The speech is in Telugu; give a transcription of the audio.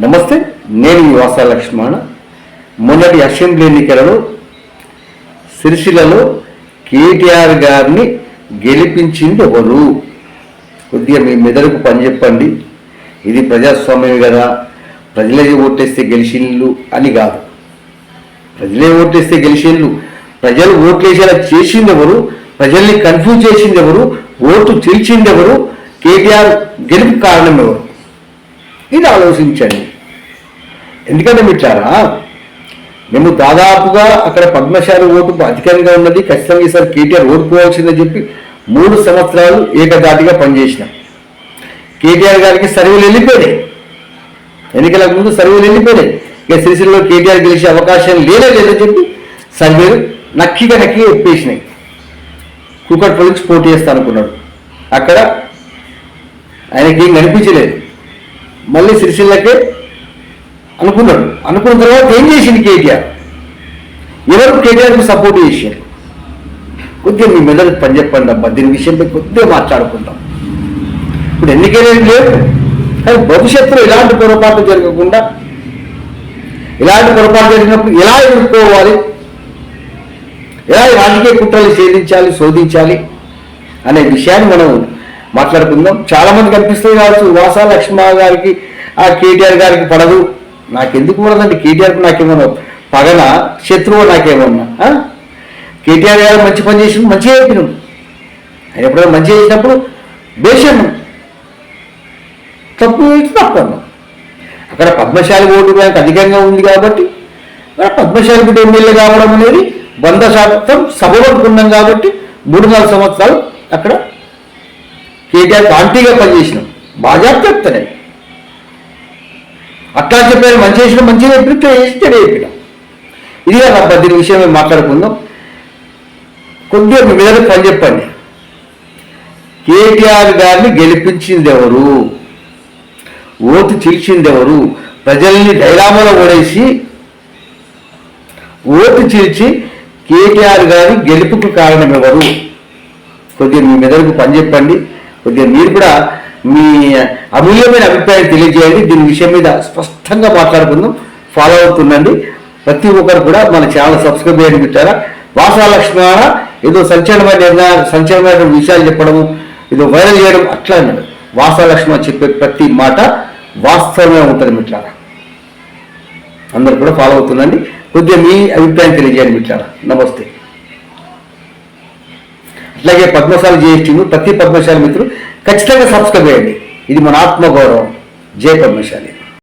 నమస్తే, నేను మీ వాసా లక్ష్మణ. మొన్నటి అసెంబ్లీ ఎన్నికలలో సిరిసిల్లలో కేటీఆర్ గారిని గెలిపించింది ఎవరు? కొద్దిగా మీ మెదడుకు పని చెప్పండి. ఇది ప్రజాస్వామ్యం కదా, ప్రజలే ఓటేస్తే గెలిచిళ్ళు అని కాదు. ప్రజలే ఓటేస్తే గెలిచిళ్ళు, ప్రజలు ఓట్లేసేలా చేసింది ఎవరు, ప్రజల్ని కన్ఫ్యూజ్ చేసింది ఎవరు, ఓటు చీల్చింది ఎవరు, కేటీఆర్ గెలుపు కారణం ఎవరు? ఇది ఆలోచించండి. ఎందుకంటే మిట్లారా, మేము దాదాపుగా అక్కడ పద్మశాలి ఓటు అధికంగా ఉన్నది, ఖచ్చితంగా ఈసారి కేటీఆర్ ఓడిపోవాల్సిందని చెప్పి 3 సంవత్సరాలు ఏకదాటిగా పనిచేసినాం. కేటీఆర్ గారికి సర్వేలు వెళ్ళిపోయినాయి, ఎన్నికలకు ముందు సర్వేలు వెళ్ళిపోయినాయి. ఇక సిరిసిల్లలో కేటీఆర్ గెలిచే అవకాశం లేదని చెప్పి సర్వేలు నక్కిగా ఎప్పేసినాయి. కూకట్పల్లి నుంచి పోటీ చేస్తా అనుకున్నాడు, అక్కడ ఆయనకి ఏం కనిపించలేదు. మళ్ళీ సిరిసిల్లకే అనుకున్నాడు. అనుకున్న తర్వాత ఏం చేసింది కేటీఆర్? ఎవరు కేటీఆర్కి సపోర్ట్ చేశారు? కొద్దిగా మీ మెదడు పని చెప్పండి అబ్బా, దీని విషయంపై కొద్దిగా మాట్లాడుకుందాం. ఇప్పుడు ఎన్నికలేం లేవు, కానీ భవిష్యత్తులో ఇలాంటి పొరపాట్లు జరగకుండా, ఇలాంటి పొరపాటు జరిగినప్పుడు ఎలా ఎదుర్కోవాలి, ఎలా రాజకీయ కుట్రలు ఛేదించాలి, శోధించాలి అనే విషయాన్ని మనం మాట్లాడుకుందాం. చాలామంది కనిపిస్తుంది కావచ్చు, వాసా లక్ష్మణ గారికి ఆ కేటీఆర్ గారికి పడదు. నాకెందుకు పడదండి? కేటీఆర్కి నాకేమన్నా పగన, శత్రువు నాకేమన్నా? కేటీఆర్ గారు మంచి పని చేసి మంచిగా చెప్పినాం. ఆయన ఎప్పుడైనా మంచి చేసినప్పుడు దేశం తప్పు తప్పన్నాం. అక్కడ పద్మశాలి ఓటు బ్యాంక్ అధికంగా ఉంది కాబట్టి, పద్మశాలి బిడ్డ ఎమ్మెల్యే కావడం అనేది 100% సబబనుకున్నాం కాబట్టి 3-4 సంవత్సరాలు అక్కడ కేటీఆర్ ఆంటీగా పనిచేసినాం. బాజాప్తా చెప్తానే అట్లా చెప్పారు, మంచి చేసిన మంచిగా చెప్పితే చెడు చెప్పినాం. ఇది కదా దీని విషయం మేము మాట్లాడుకుందాం. కొద్దిగా మీ మీద పని చెప్పండి. కేటీఆర్ గారిని గెలిపించింది ఎవరు? ఓటు చీల్చింది ఎవరు? ప్రజల్ని డైలామాలో ఓడేసి ఓటు చీల్చి కేటీఆర్ గారి గెలుపుకు కారణం ఎవరు? కొద్దిగా మీ మెదడుకు పని చెప్పండి. కొద్దిగా మీరు కూడా మీ అమూల్యమైన అభిప్రాయం తెలియజేయండి. దీని విషయం మీద స్పష్టంగా మాట్లాడుకుందాం. ఫాలో అవుతుండండి. ప్రతి ఒక్కరు కూడా మన ఛానల్ సబ్స్క్రైబ్ చేయడం పెట్టారా. వాసా లక్ష్మణ ఏదో సంచలనమైన విషయాలు చెప్పడము, ఏదో వైరల్ చేయడం అట్లా అన్నాడు. వాసా లక్ష్మణ చెప్పే ప్రతి మాట వాస్తవమే ఉంటుంది మిట్లారా. అందరు కూడా ఫాలో అవుతుండండి. కొద్దిగా మీ అభిప్రాయం తెలియజేయండి మిట్లారా. నమస్తే. అట్లాగే పద్మశాలి జిఎస్టీను ప్రతి పద్మశాలి మిత్రులు ఖచ్చితంగా సబ్స్క్రైబ్ చేయండి. ఇది మన ఆత్మగౌరవం. జై పద్మశాలి.